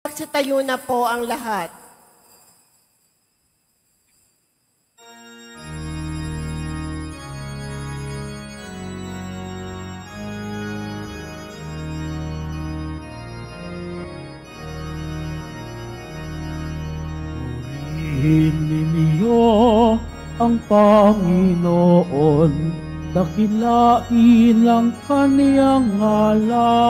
Magsitayo na po ang lahat. Purihin ninyo ang Panginoon, dakilain ang kaniyang ngalan.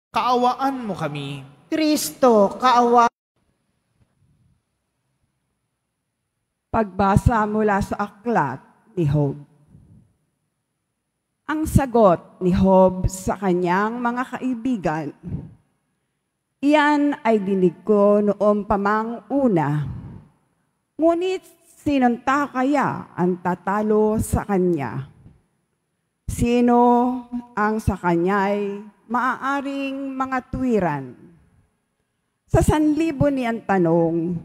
Kaawaan mo kami. Kristo, kaawa. Pagbasa mula sa aklat ni Job. Ang sagot ni Job sa kanyang mga kaibigan, iyan ay dinig ko noong pamang una. Ngunit sinunta kaya ang tatalo sa kanya? Sino ang sa kanya'y maaaring mga tuwiran? Sa sanlibo niyang tanong,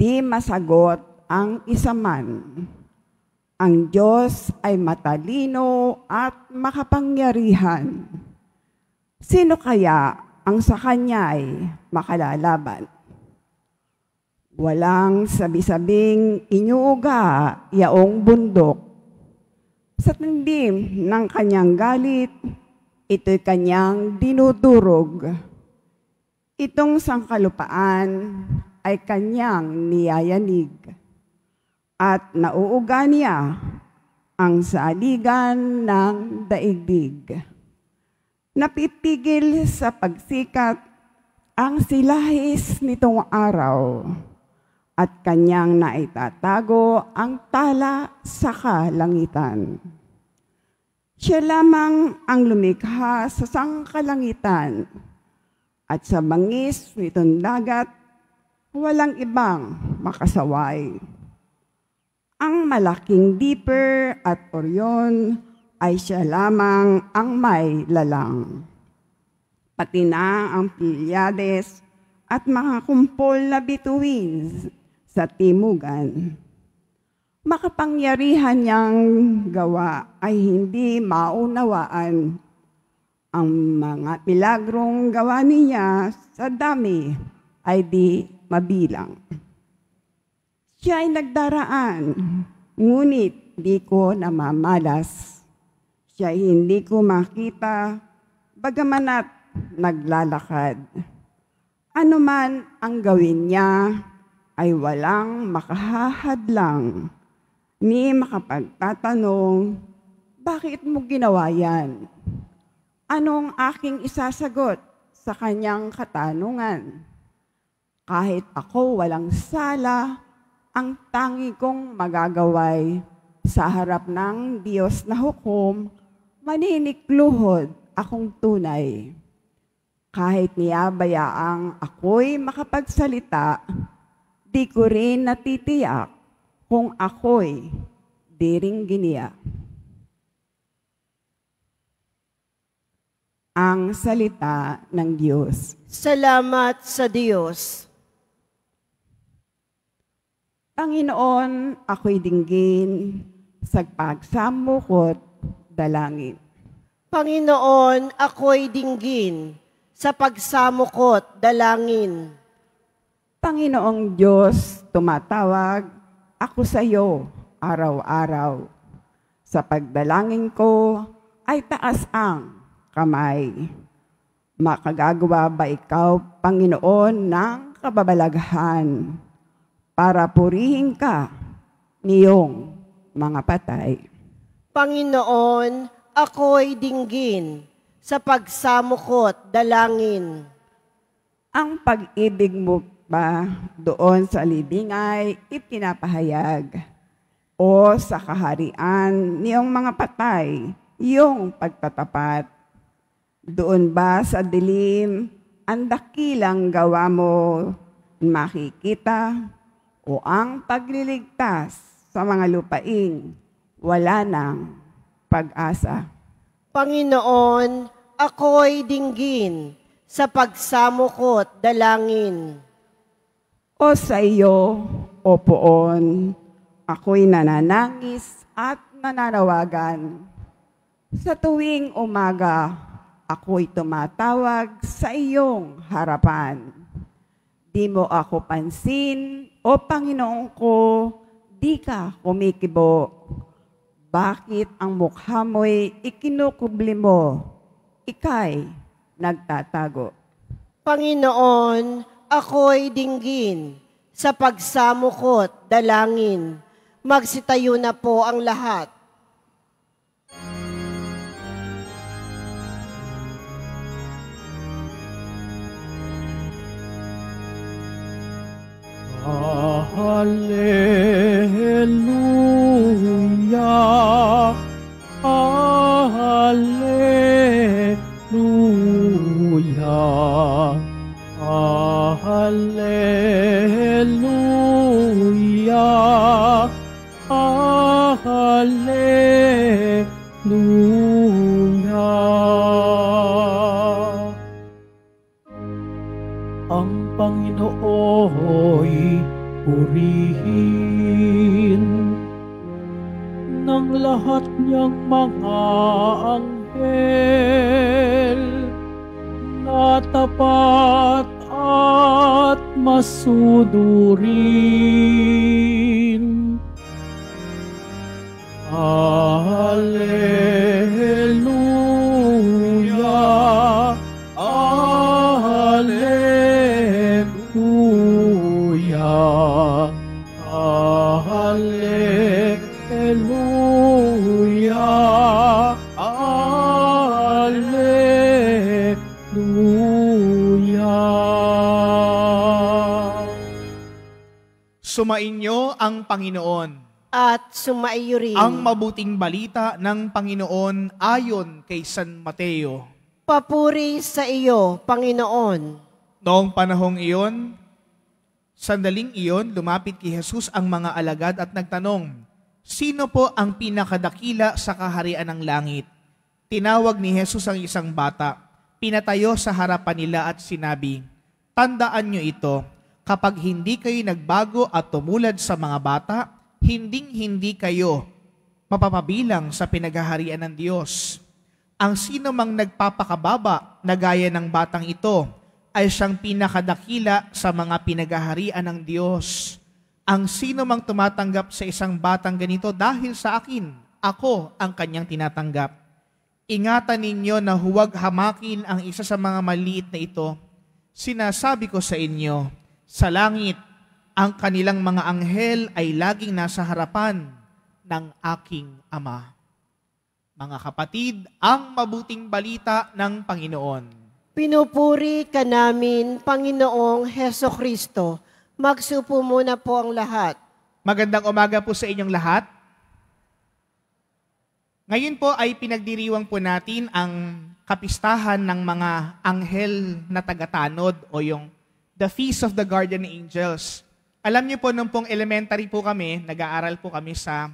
di masagot ang isa man. Ang Diyos ay matalino at makapangyarihan. Sino kaya ang sa kanya'y makalalaban? Walang sabi-sabing inyuga yaong bundok. Sa tindim ng kanyang galit, ito'y kanyang dinudurog. Itong sangkalupaan ay kanyang niyayanig. At nauuga niya ang saligan ng daigdig. Napipigil sa pagsikat ang silahis nitong araw at kanyang naitatago ang tala sa kalangitan. Siya lamang ang lumikha sa sangkalangitan at sa bangis nitong dagat, walang ibang makasaway. Ang malaking Dipper at Orion ay siya lamang ang may lalang. Pati na ang Pleiades at mga kumpol na bituin sa timugan. Makapangyarihan niyang gawa ay hindi maunawaan. Ang mga milagrong gawa niya sa dami ay di mabilang. Siya ay nagdaraan, ngunit di ko namamalas. Siya ay hindi ko makita, bagamanat naglalakad. Ano man ang gawin niya, ay walang makahahadlang, ni makapagtatanong, bakit mo ginawa yan? Anong aking isasagot sa kanyang katanungan? Kahit ako walang sala, ang tangi kong magagaway sa harap ng Diyos na hukom, maninikluhod akong tunay. Kahit niyabayaang ako'y makapagsalita, di ko rin natitiyak kung ako'y di rin giniya. Ang salita ng Diyos. Salamat sa Diyos. Panginoon, ako'y dinggin sa pagsamukot dalangin. Panginoon, ako'y dinggin sa pagsamukot dalangin. Panginoong Diyos, tumatawag ako sa iyo araw-araw. Sa pagdalangin ko ay taas ang kamay. Makagagawa ba ikaw, Panginoon, ng kababalaghan para purihin ka niyong mga patay? Panginoon, ako'y dinggin sa pagsamukot dalangin. Ang pag-ibig mo ba doon sa libing ay ipinapahayag o sa kaharian niyong mga patay, iyong pagtatapat? Doon ba sa dilim ang dakilang gawa mo makikita o ang pagliligtas sa mga lupain wala nang pag-asa? Panginoon, ako'y dinggin sa pagsamukot dalangin. O sa iyo, o poon, ako'y nananangis at nananawagan. Sa tuwing umaga ako'y tumatawag sa iyong harapan. Di mo ako pansin, o Panginoon ko, di ka kumikibo. Bakit ang mukha mo'y ikinukubli mo? Ika'y nagtatago. Panginoon, ako'y dinggin sa pagsamukot dalangin. Magsitayo na po ang lahat. Hallelujah, Hallelujah, Hallelujah, Hallelujah. Ang Panginoo'y purihin ng lahat niyang mga anghel na tapat at masunurin. Hallelujah, Hallelujah, Hallelujah, Hallelujah. Sumainyo ang Panginoon. At sumaiyo rin. Ang mabuting balita ng Panginoon ayon kay San Mateo. Papuri sa iyo, Panginoon. Noong panahong iyon, sandaling iyon, lumapit kay Jesus ang mga alagad at nagtanong, sino po ang pinakadakila sa kaharian ng langit? Tinawag ni Jesus ang isang bata, pinatayo sa harapan nila at sinabi, tandaan niyo ito, kapag hindi kayo nagbago at tumulad sa mga bata, hinding-hindi kayo mapapabilang sa pinaghaharian ng Diyos. Ang sino mang nagpapakababa na gaya ng batang ito ay siyang pinakadakila sa mga pinaghaharian ng Diyos. Ang sino mang tumatanggap sa isang batang ganito dahil sa akin, ako ang kanyang tinatanggap. Ingatan ninyo na huwag hamakin ang isa sa mga maliit na ito. Sinasabi ko sa inyo, sa langit, ang kanilang mga anghel ay laging nasa harapan ng aking Ama. Mga kapatid, ang mabuting balita ng Panginoon. Pinupuri ka namin, Panginoong Heso Kristo. Magsupo muna po ang lahat. Magandang umaga po sa inyong lahat. Ngayon po ay pinagdiriwang po natin ang kapistahan ng mga anghel na tagatanod o yung The Feast of the Guardian Angels. Alam niyo po, nung pong elementary po kami, nag-aaral po kami sa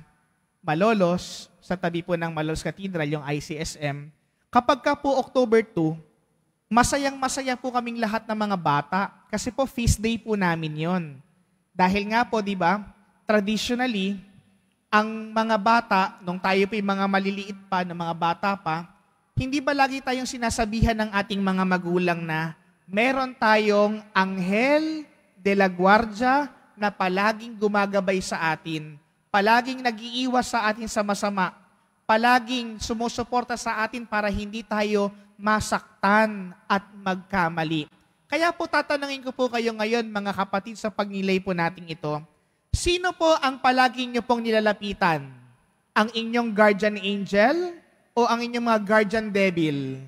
Malolos, sa tabi po ng Malolos Cathedral, yung ICSM. Kapag ka po October 2, masayang-masaya po kaming lahat ng mga bata kasi po feast day po namin yon. Dahil nga po, di ba, traditionally, ang mga bata, nung tayo po yung mga maliliit pa, ng mga bata pa, hindi ba lagi tayong sinasabihan ng ating mga magulang na meron tayong anghel de la guardia na palaging gumagabay sa atin, palaging nag-iiwas sa atin sa masama, palaging sumusuporta sa atin para hindi tayo masaktan at magkamali. Kaya po tatanungin ko po kayo ngayon, mga kapatid, sa pagnilay po natin ito, sino po ang palaging nyo pong nilalapitan? Ang inyong guardian angel o ang inyong mga guardian devil?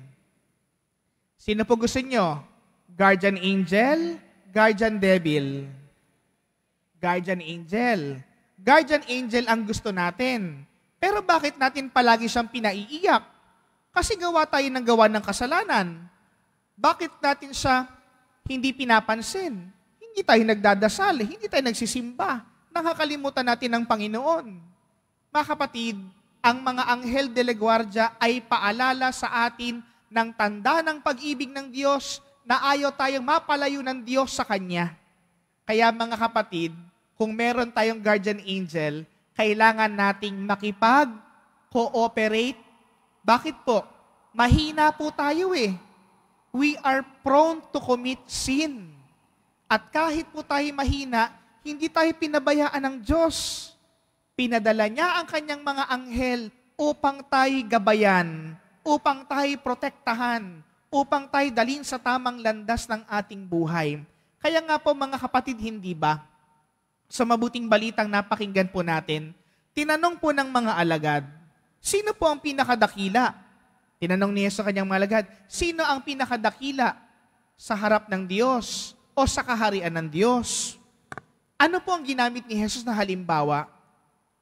Sino po gusto nyo? Guardian angel, guardian devil? Guardian angel. Guardian angel ang gusto natin. Pero bakit natin palagi siyang pinaiiyak? Kasi gawa tayo ng gawa ng kasalanan. Bakit natin siya hindi pinapansin? Hindi tayo nagdadasal, hindi tayo nagsisimba. Nakakalimutan natin ang Panginoon. Mga kapatid, ang mga anghel de la guardia ay paalala sa atin ng tanda ng pag-ibig ng Diyos na ayaw tayong mapalayo ng Diyos sa Kanya. Kaya mga kapatid, kung meron tayong guardian angel, kailangan nating makipag-cooperate. Bakit po? mahina po tayo eh. We are prone to commit sin. At kahit po tayo mahina, hindi tayo pinabayaan ng Diyos. Pinadala niya ang kanyang mga anghel upang tayo gabayan, upang tayo protektahan, upang tayo dalhin sa tamang landas ng ating buhay. Kaya nga po mga kapatid, hindi ba? Sa mabuting balitang napakinggan po natin, tinanong po ng mga alagad, sino po ang pinakadakila? Tinanong niya sa kanyang mga alagad, sino ang pinakadakila sa harap ng Diyos o sa kaharian ng Diyos? Ano po ang ginamit ni Jesus na halimbawa?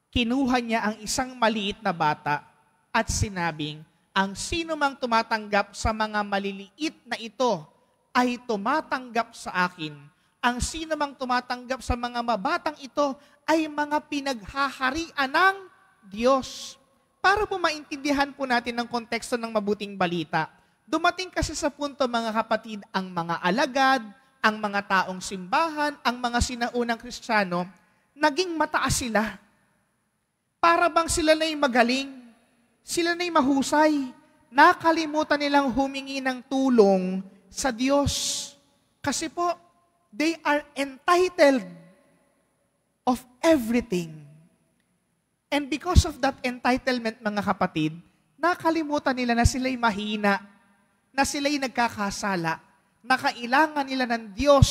Kinuha niya ang isang maliit na bata at sinabing, ang sino mang tumatanggap sa mga maliliit na ito ay tumatanggap sa akin. Ang sino mang tumatanggap sa mga mabatang ito ay mga pinaghaharian ng Diyos. Para po maintindihan po natin ang konteksto ng mabuting balita, dumating kasi sa punto mga kapatid, ang mga alagad, ang mga taong simbahan, ang mga sinaunang Kristiyano, naging mataas sila. Para bang sila na'y magaling, sila na'y mahusay, nakalimutan nilang humingi ng tulong sa Diyos. Kasi po, they are entitled of everything. And because of that entitlement, mga kapatid, nakalimutan nila na sila'y mahina, na sila'y nagkakasala, na kailangan nila ng Diyos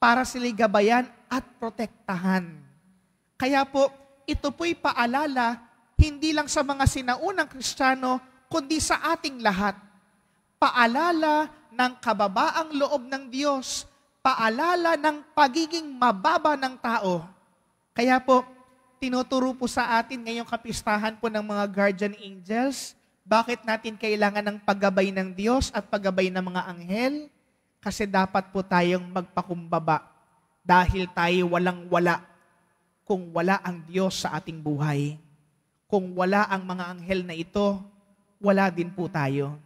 para sila'y gabayan at protektahan. Kaya po, ito po'y paalala, hindi lang sa mga sinaunang Kristiyano, kundi sa ating lahat. Paalala ng kababaang loob ng Diyos, paalala ng pagiging mababa ng tao. Kaya po, tinuturo po sa atin ngayong kapistahan po ng mga guardian angels, bakit natin kailangan ng paggabay ng Diyos at paggabay ng mga anghel? Kasi dapat po tayong magpakumbaba dahil tayo walang-wala kung wala ang Diyos sa ating buhay. Kung wala ang mga anghel na ito, wala din po tayo.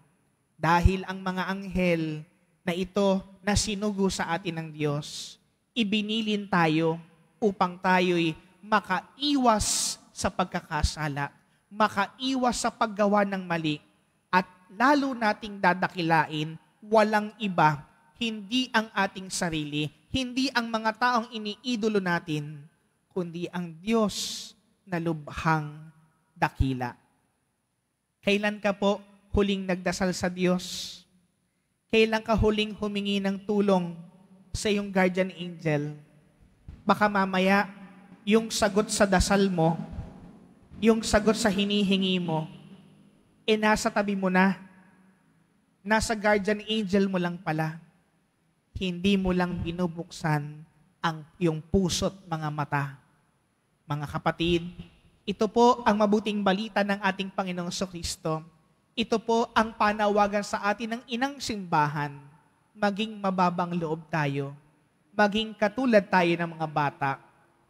Dahil ang mga anghel na ito na sinugo sa atin ng Diyos, ibinilin tayo upang tayo'y makaiwas sa pagkakasala, makaiwas sa paggawa ng mali, at lalo nating dadakilain, walang iba, hindi ang ating sarili, hindi ang mga taong iniidolo natin, kundi ang Diyos na lubhang dakila. Kailan ka po huling nagdasal sa Diyos? Kailan ka huling humingi ng tulong sa iyong guardian angel? Baka mamaya, yung sagot sa dasal mo, yung sagot sa hinihingi mo, nasa tabi mo na, nasa guardian angel mo lang pala. Hindi mo lang binubuksan ang iyong puso't mga mata. Mga kapatid, ito po ang mabuting balita ng ating Panginoong Kristo. Ito po ang panawagan sa atin ng inang simbahan. Maging mababang loob tayo. Maging katulad tayo ng mga bata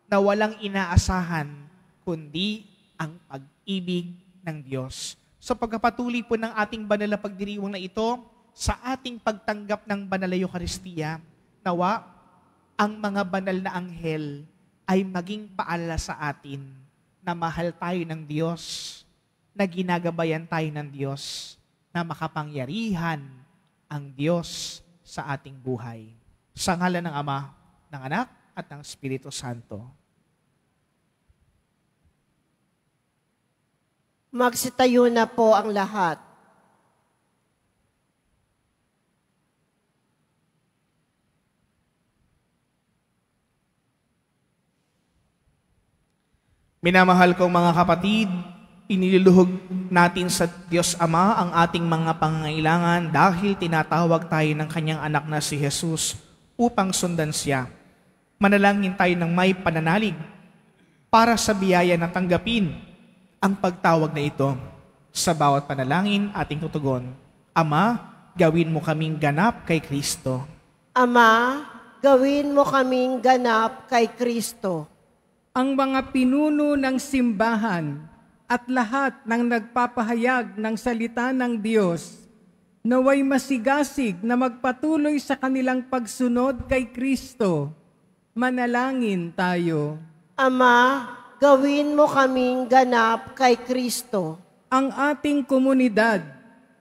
na walang inaasahan kundi ang pag-ibig ng Diyos. So pagkapatuloy po ng ating banal na pagdiriwang na ito, sa ating pagtanggap ng banal na Eucharistia, nawa ang mga banal na anghel ay maging paalala sa atin na mahal tayo ng Diyos, na ginagabayan tayo ng Diyos, na makapangyarihan ang Diyos sa ating buhay. Sa ngalan ng Ama, ng Anak, at ng Espiritu Santo. Magsitayo na po ang lahat. Minamahal kong mga kapatid, iniluluhog natin sa Diyos Ama ang ating mga pangangailangan dahil tinatawag tayo ng Kanyang anak na si Jesus upang sundan siya. Manalangin tayo ng may pananalig para sa biyaya na tanggapin ang pagtawag na ito. Sa bawat panalangin ating tutugon, Ama, gawin mo kaming ganap kay Kristo. Ama, gawin mo kaming ganap kay Kristo. Ang mga pinuno ng simbahan at lahat ng nagpapahayag ng salita ng Diyos, naway masigasig na magpatuloy sa kanilang pagsunod kay Kristo. Manalangin tayo. Ama, gawin mo kaming ganap kay Kristo. Ang ating komunidad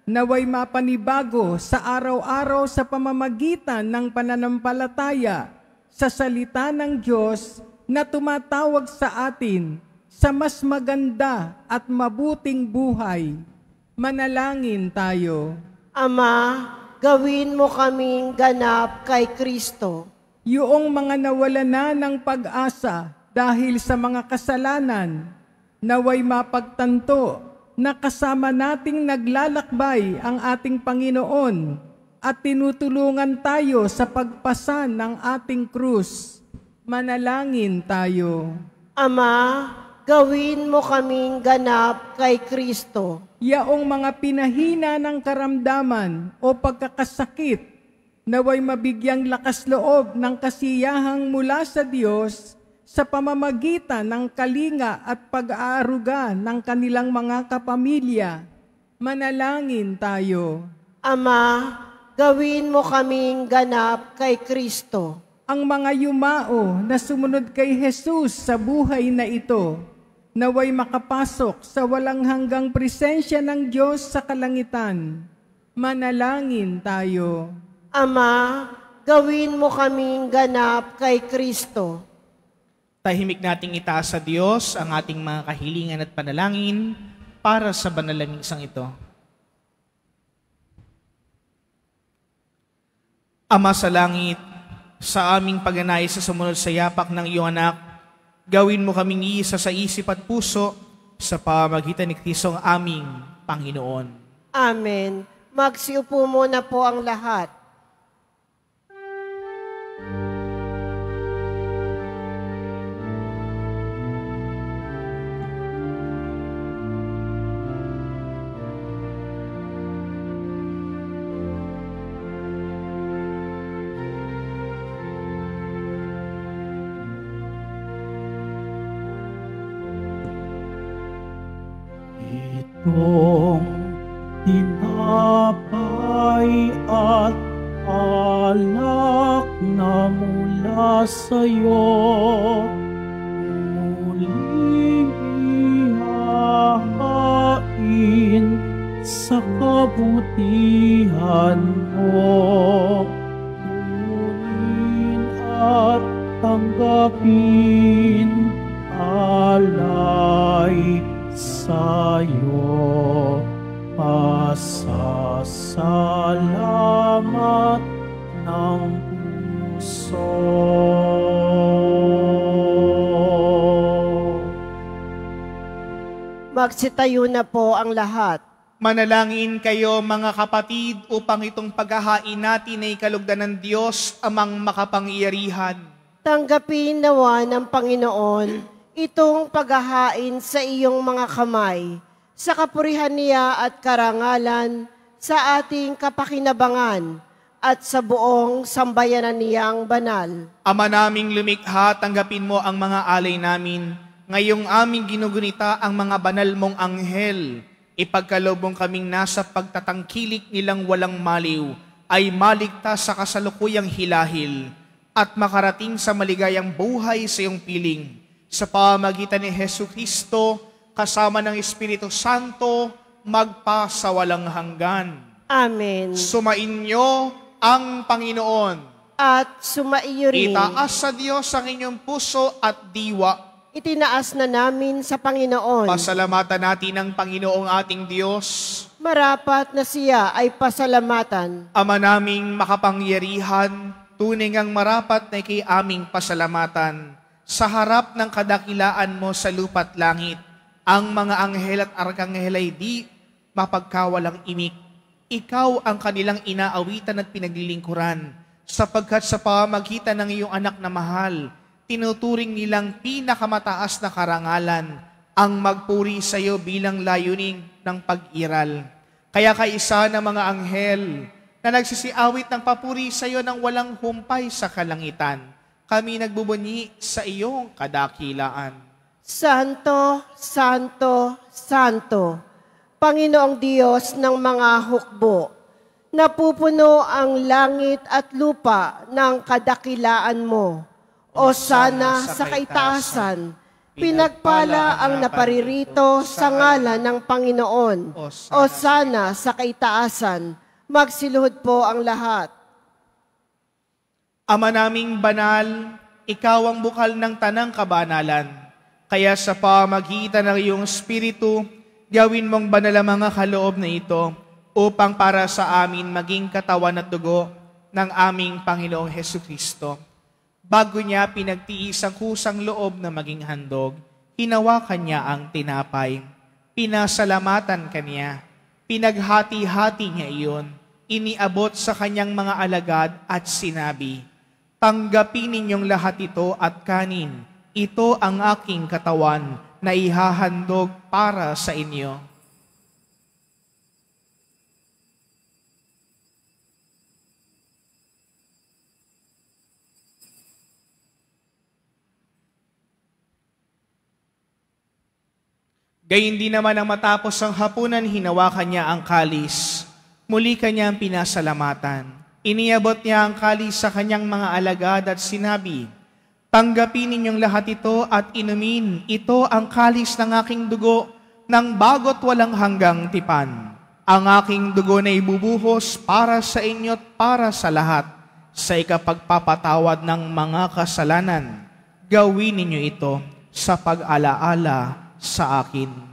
naway mapanibago sa araw-araw sa pamamagitan ng pananampalataya sa salita ng Diyos na tumatawag sa atin sa mas maganda at mabuting buhay. Manalangin tayo. Ama, gawin mo kaming ganap kay Kristo. Yuong mga nawala na ng pag-asa dahil sa mga kasalanan, naway mapagtanto na kasama nating naglalakbay ang ating Panginoon at tinutulungan tayo sa pagpasan ng ating krus. Manalangin tayo. Ama, gawin mo kaming ganap kay Kristo. Yaong mga pinahina ng karamdaman o pagkakasakit, naway mabigyang lakas loob ng kasiyahang mula sa Diyos sa pamamagitan ng kalinga at pag-aaruga ng kanilang mga kapamilya. Manalangin tayo. Ama, gawin mo kaming ganap kay Kristo. Ang mga yumao na sumunod kay Jesus sa buhay na ito, naway makapasok sa walang hanggang presensya ng Diyos sa kalangitan. Manalangin tayo. Ama, gawin mo kaming ganap kay Kristo. Tahimik nating itaas sa Diyos ang ating mga kahilingan at panalangin para sa banal na misang ito. Ama sa langit, sa aming pag-anais sa sumunod sa yapak ng iyong anak, gawin mo kaming iisa sa isip at puso sa pamamagitan ni Kristo ang aming Panginoon. Amen. Magsiupo muna po ang lahat. Itong tinapay at alak na mula sa'yo, muling ihahain sa kabutihan mo. Kunin at tanggapin alay sa'yo, pasasalamat ng puso. Magsitayo na po ang lahat. Manalangin kayo mga kapatid upang itong paghahain natin ay kalugdan ng Diyos amang makapangyarihan. Tanggapin nawa ng Panginoon itong paghahain sa iyong mga kamay, sa kapurihan niya at karangalan, sa ating kapakinabangan, at sa buong sambayanan niyang banal. Ama naming lumikha, tanggapin mo ang mga alay namin. Ngayong aming ginugunita ang mga banal mong anghel. Ipagkalobong kaming nasa pagtatangkilik nilang walang maliw, ay maligtas sa kasalukuyang hilahil, at makarating sa maligayang buhay sa iyong piling. Sa pamagitan ni Jesucristo, kasama ng Espiritu Santo, magpasawalang hanggan. Amen. Sumainyo ang Panginoon. At sumaiyo rin. Itaas sa Diyos ang inyong puso at diwa. Itinaas na namin sa Panginoon. Pasalamatan natin ang Panginoong ating Diyos. Marapat na siya ay pasalamatan. Ama naming makapangyarihan, tunay ngang marapat na kay aming pasalamatan. Sa harap ng kadakilaan mo sa lupa't langit, ang mga anghel at arkanghel ay di mapagkawalang imik. Ikaw ang kanilang inaawitan at pinaglilingkuran, sapagkat sa pamamagitan ng iyong anak na mahal, tinuturing nilang pinakamataas na karangalan ang magpuri sa iyo bilang layunin ng pag-iral. Kaya kaisa ng mga anghel na nagsisiawit ng papuri sa iyo ng walang humpay sa kalangitan, kami nagbubunyi sa iyong kadakilaan. Santo, Santo, Santo, Panginoong Diyos ng mga hukbo, napupuno ang langit at lupa ng kadakilaan mo. O sana sa kaitaasan, Pinagpala ang naparirito sa ngalan ng Panginoon. O sana sa kaitaasan, magsiluhod po ang lahat. Ama naming banal, ikaw ang bukal ng tanang kabanalan. Kaya sa pamagitan ng iyong Espiritu, gawin mong banal ang mga kaloob na ito upang para sa amin maging katawan at dugo ng aming Panginoong Hesukristo. Bago niya pinagtiis ang kusang loob na maging handog, hinawakan niya ang tinapay. Pinasalamatan kaniya. Pinaghati-hati niya iyon. Iniabot sa kanyang mga alagad at sinabi, "Tanggapin ninyong lahat ito at kanin. Ito ang aking katawan na ihahandog para sa inyo." Gayun din naman ang matapos ang hapunan, hinawakan niya ang kalis. Muli kanyang pinasalamatan. Iniabot niya ang kalis sa kanyang mga alagad at sinabi, "Tanggapin ninyong lahat ito at inumin. Ito ang kalis ng aking dugo ng bago't walang hanggang tipan. Ang aking dugo na ibubuhos para sa inyo at para sa lahat sa ikapagpapatawad ng mga kasalanan. Gawin ninyo ito sa pag-alaala sa akin."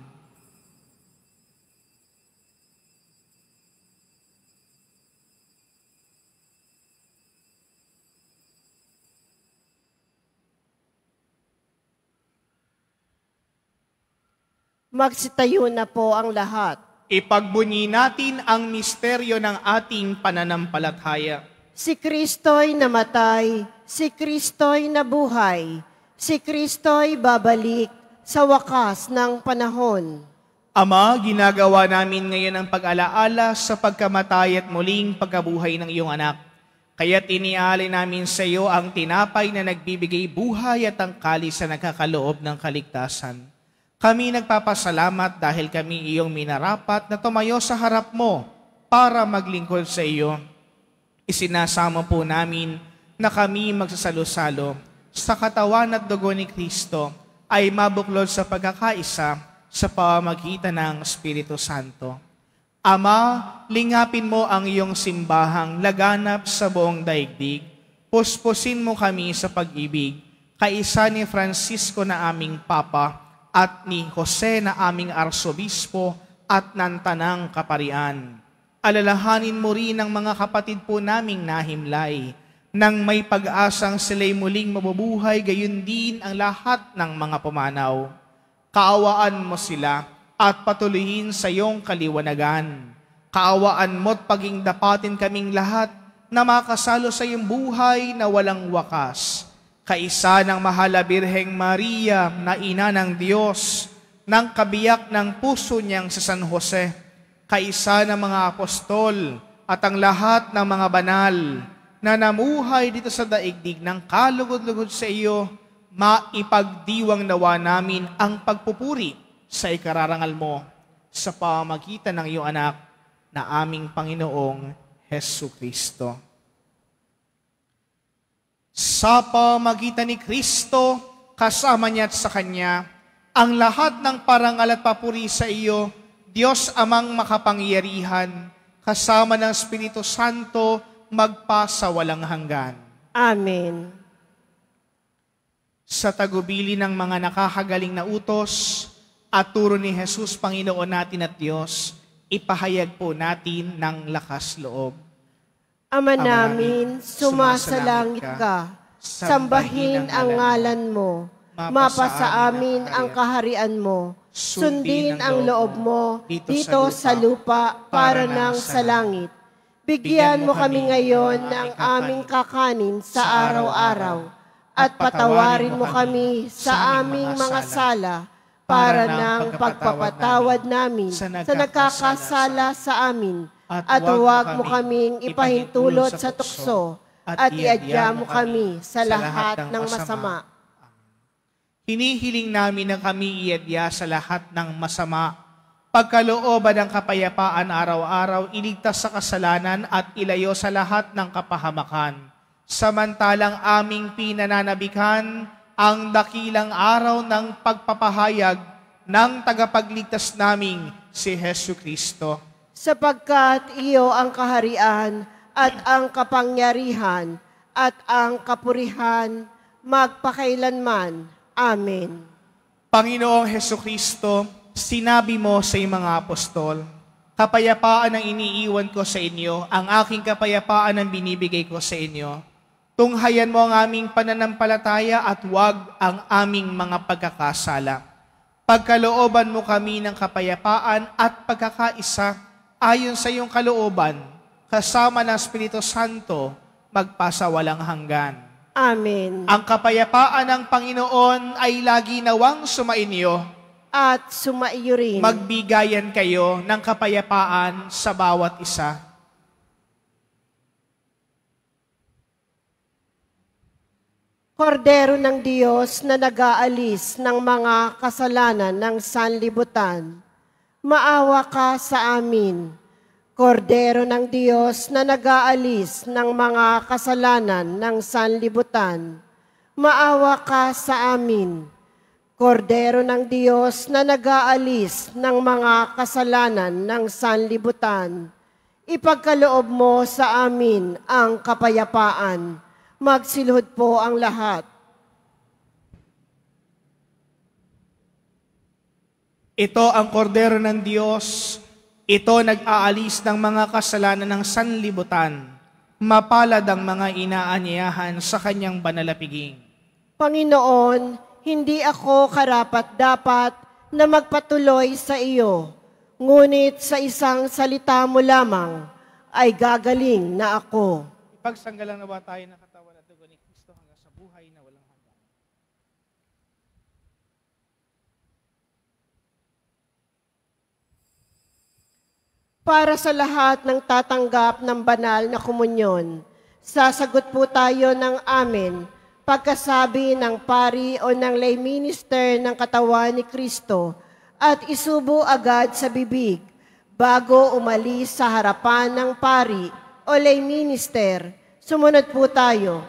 Magsitayo na po ang lahat. Ipagbunyi natin ang misteryo ng ating pananampalataya. Si Kristo'y namatay, si Kristo'y nabuhay, si Kristo'y babalik sa wakas ng panahon. Ama, ginagawa namin ngayon ang pag-alaala sa pagkamatay at muling pagkabuhay ng iyong anak. Kaya't inialay namin sa iyo ang tinapay na nagbibigay buhay at ang kalis na nagkakaloob ng kaligtasan. Kami nagpapasalamat dahil kami iyong minarapat na tumayo sa harap mo para maglingkod sa iyo. Isinasamo po namin na kami magsasalo-salo sa katawan at dugo ni Kristo ay mabuklod sa pagkakaisa sa pamamagitan ng Espiritu Santo. Ama, lingapin mo ang iyong simbahang laganap sa buong daigdig. Puspusin mo kami sa pag-ibig, kaisa ni Francisco na aming Papa at ni Jose na aming Arsobispo at ng Tanang Kaparian. Alalahanin mo rin ang mga kapatid po naming nahimlay, nang may pag-asang sila'y muling mabubuhay, gayon din ang lahat ng mga pumanaw. Kaawaan mo sila at patuloyin sa iyong kaliwanagan. Kaawaan mo't paging dapatin kaming lahat na makasalo sa iyong buhay na walang wakas. Kaisa ng mahal na Birheng Maria na ina ng Diyos, ng kabiyak ng puso niyang sa San Jose, kaisa ng mga apostol at ang lahat ng mga banal na namuhay dito sa daigdig ng kalugod-lugod sa iyo, maipagdiwang nawa namin ang pagpupuri sa ikararangal mo sa pamamagitan ng iyong anak na aming Panginoong Hesukristo. Sa pamamagitan ni Kristo, kasama niya at sa Kanya, ang lahat ng parangal at papuri sa iyo, Diyos Amang makapangyarihan, kasama ng Espiritu Santo, magpasa walang hanggan. Amen. Sa tagubili ng mga nakakagaling na utos at turo ni Jesus, Panginoon natin at Diyos, ipahayag po natin ng lakas loob. Ama namin, sumasalangit ka, sambahin ang ngalan mo, mapasa amin ang kaharian mo, sundin ang loob mo dito sa lupa para nang sa langit. Bigyan mo kami ngayon ng aming kakanin sa araw-araw at patawarin mo kami sa aming mga sala para ng pagpapatawad namin sa nagkakasala sa amin. At huwag mo kaming ipahintulot sa tukso at iadya mo kami sa lahat ng masama. Hinihiling namin na kami iadya sa lahat ng masama, pagkalooban ng kapayapaan araw-araw, iligtas sa kasalanan at ilayo sa lahat ng kapahamakan. Samantalang aming pinananabikan ang dakilang araw ng pagpapahayag ng tagapagligtas naming si Hesu Kristo. Sapagkat iyo ang kaharian at ang kapangyarihan at ang kapurihan magpakailanman. Amen. Panginoong Hesu Kristo, sinabi mo sa iyong mga apostol, kapayapaan ang iniiwan ko sa inyo, ang aking kapayapaan ang binibigay ko sa inyo. Tunghayan mo ang aming pananampalataya at huwag ang aming mga pagkakasala. Pagkalooban mo kami ng kapayapaan at pagkakaisa ayon sa iyong kalooban, kasama ng Espiritu Santo, magpasawalang hanggan. Amen. Ang kapayapaan ng Panginoon ay lagi nawang sumainyo. At sumaiyo rin. Magbigayan kayo ng kapayapaan sa bawat isa. Kordero ng Diyos na nag-aalis ng mga kasalanan ng sanlibutan, maawa ka sa amin. Kordero ng Diyos na nag-aalis ng mga kasalanan ng sanlibutan, maawa ka sa amin. Kordero ng Diyos na nag-aalis ng mga kasalanan ng sanlibutan, ipagkaloob mo sa amin ang kapayapaan. Magsilhod po ang lahat. Ito ang kordero ng Diyos. Ito nag-aalis ng mga kasalanan ng sanlibutan. Mapalad ang mga inaanyayahan sa kanyang banalapiging. Panginoon, hindi ako karapat-dapat na magpatuloy sa iyo, ngunit sa isang salita mo lamang ay gagaling na ako. Ipagsanggalang nawa tayo ng katawan at dugo ni Kristo hanggang sa buhay na walang hanggan. Para sa lahat ng tatanggap ng banal na komunyon, sasagot po tayo ng amen pagkasabi ng pari o ng lay minister ng katawan ni Kristo at isubo agad sa bibig bago umalis sa harapan ng pari o lay minister. Sumunod po tayo.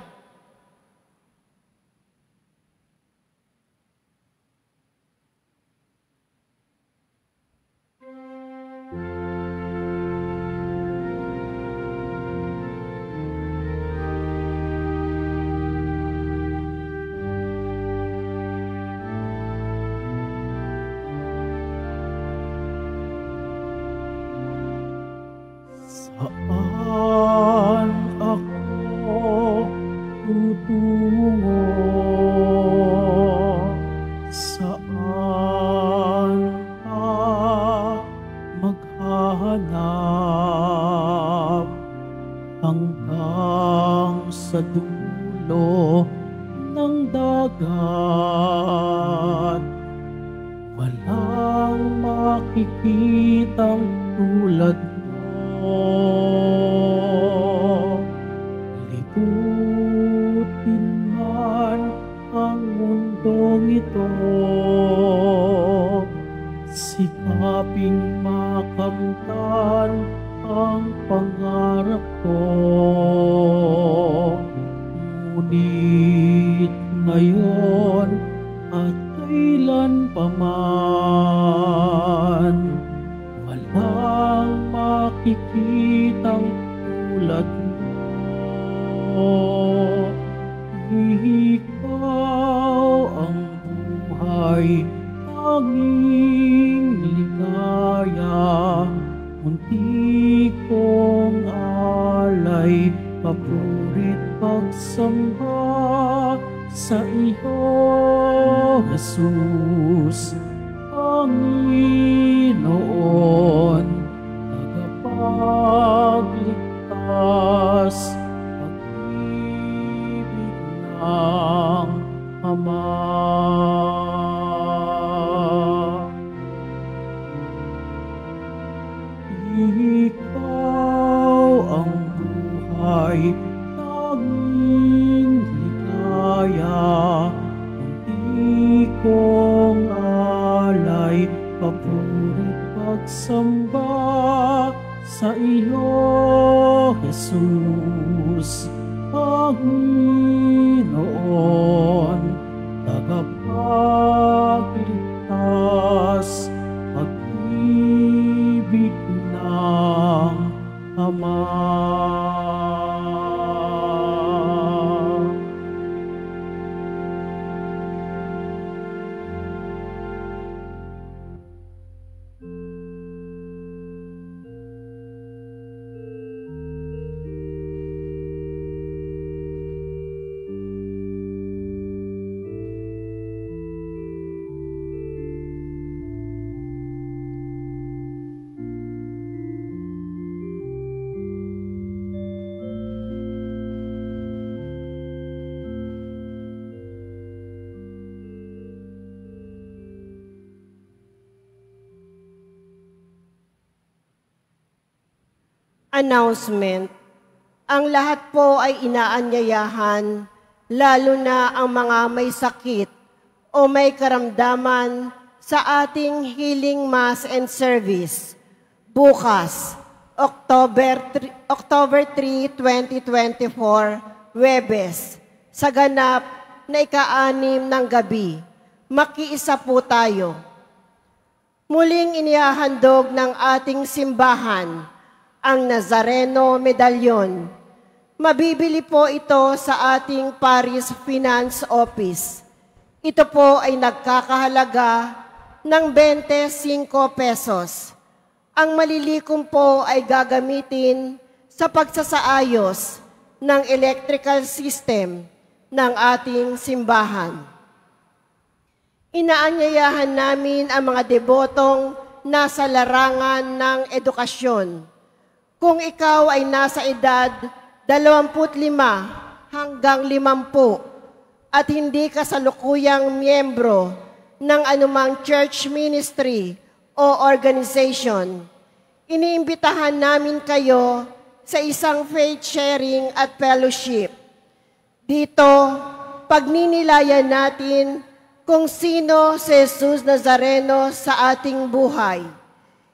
Saan ako tutungo? Saan ka maghahanap? Hanggang sa dulo ng dagat, walang makikitang tulad liputin man ang mundong ito, sikaping makamtan ang pangarap ko. Ngunit ngayon at kailan pa man, walang makikitang tulad mo. Ikaw ang buhay, tanging ligaya. Munti kong alay, papurit pagsamba sa iyo, Jesus. Panginoon, tagapagligtas, pag-ibig ng Ama. Ikaw ang buhay, tanging ligaya. Munti kong alay, papurit pagsamba sa iyo, Jesus. Panginoon, Announcement. Ang lahat po ay inaanyayahan, lalo na ang mga may sakit o may karamdaman sa ating Healing Mass and Service. Bukas, October 3, 2024, Huwebes, sa ganap na ika-6 ng gabi. Makiisa po tayo. Muling inihahandog ng ating simbahan ang Nazareno Medalyon. Mabibili po ito sa ating Paris Finance Office. Ito po ay nagkakahalaga ng 25 pesos. Ang malilikom po ay gagamitin sa pagsasaayos ng electrical system ng ating simbahan. Inaanyayahan namin ang mga debotong nasa larangan ng edukasyon. Kung ikaw ay nasa edad 25 hanggang 50 at hindi kasalukuyang miyembro ng anumang church ministry o organization, iniimbitahan namin kayo sa isang faith sharing at fellowship. Dito, pagninilayan natin kung sino si Jesus Nazareno sa ating buhay.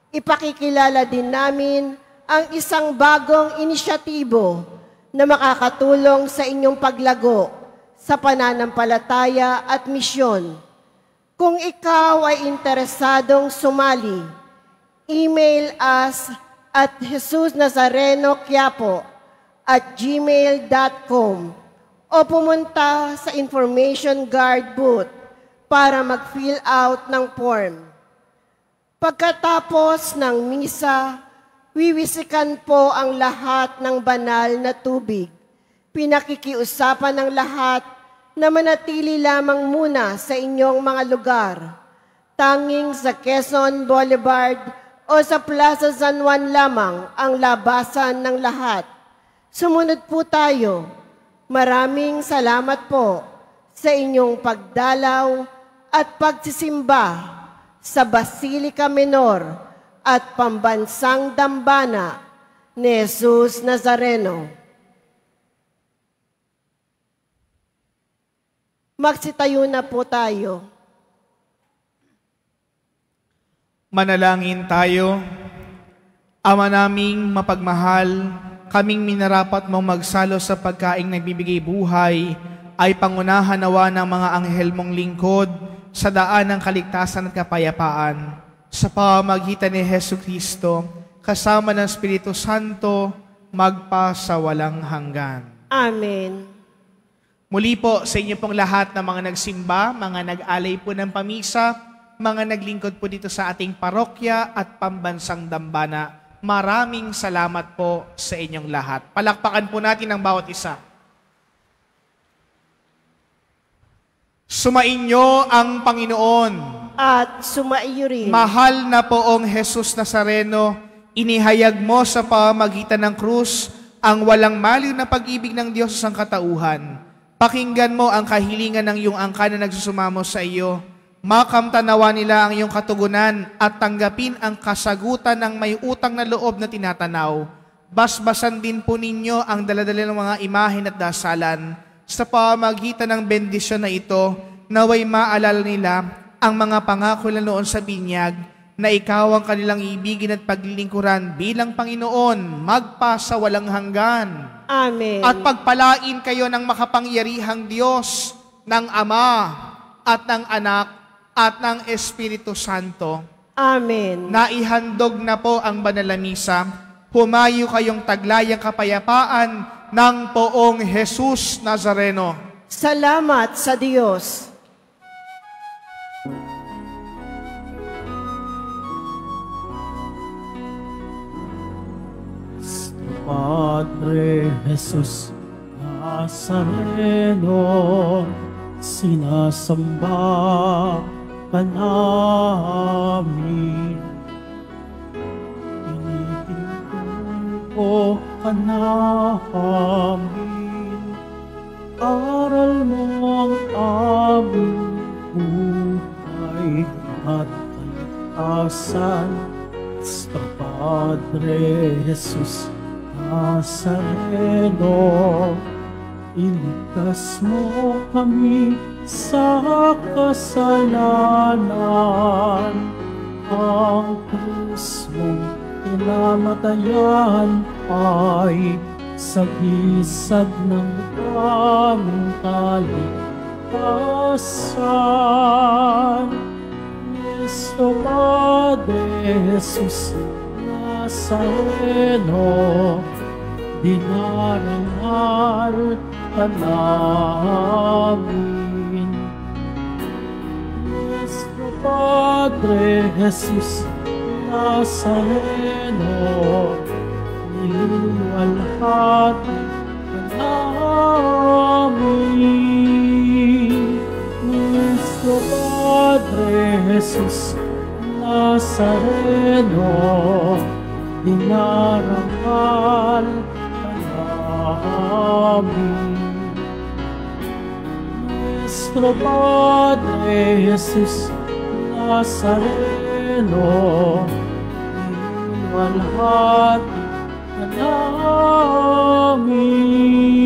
Ipakikilala din namin ang isang bagong inisyatibo na makakatulong sa inyong paglago sa pananampalataya at misyon. Kung ikaw ay interesadong sumali, email us at jesusnazarenoquiapo@gmail.com o pumunta sa information guard booth para mag-fill out ng form. Pagkatapos ng misa, wiwisikan po ang lahat ng banal na tubig. Pinakikiusapan ng lahat na manatili lamang muna sa inyong mga lugar. Tanging sa Quezon Boulevard o sa Plaza San Juan lamang ang labasan ng lahat. Sumunod po tayo. Maraming salamat po sa inyong pagdalaw at pagsisimba sa Basilica Menor at Pambansang Dambana ni Jesus Nazareno. Magsitayo na po tayo. Manalangin tayo. Ama naming mapagmahal, kaming minarapat mong magsalo sa pagkaing nagbibigay buhay, ay pangunahan nawa ng mga anghel mong lingkod sa daan ng kaligtasan at kapayapaan. Sa pamamagitan ni Jesucristo, kasama ng Espiritu Santo, magpa sa walang hanggan. Amen. Muli po sa inyo pong lahat na mga nagsimba, mga nag-alay po ng pamisa, mga naglingkod po dito sa ating parokya at Pambansang Dambana, maraming salamat po sa inyong lahat. Palakpakan po natin ang bawat isa. Sumainyo ang Panginoon. At sumaiyo rin. Mahal na poong Jesus Nazareno, inihayag mo sa pamamagitan ng krus ang walang maliw na pag-ibig ng Diyos sa sangkatauhan. Pakinggan mo ang kahilingan ng iyong angkan na nagsusumamo sa iyo. Makamtanawa nila ang iyong katugunan at tanggapin ang kasagutan ng may utang na loob na tinatanaw. Basbasan din po ninyo ang daladala ng mga imahen at dasalan. Sa pamamagitan ng bendisyon na ito, naway maalala nila ang mga pangako na noon sa binyag na ikaw ang kanilang ibigin at paglilingkuran bilang Panginoon, magpa sa walang hanggan. Amen. At pagpalain kayo ng makapangyarihang Diyos, ng Ama, at ng Anak, at ng Espiritu Santo. Amen. Naihandog na po ang banal na misa. Humayo kayong taglayang kapayapaan ng poong Jesus Nazareno. Salamat sa Diyos. Padre Jesus Nazareno, sinasamba ka namin. Pinipinto ka namin, aral mo ang aming buhay at kaligtasan. Sa Padre Jesus Nazareno, iligtas mo kami sa kasalanan. Ang krus mong pinamatayan ay sagisag ng aming kaligtasan. Nuestro Padre Jesus Nazareno, dinarangal ka namin. Nuestro Padre Jesus Nazareno, niluwalhati ka namin. Nuestro Padre Jesus Nazareno, dinarangal ka namin. Nuestro Padre Jesus Nazareno, niluwalhati ka namin.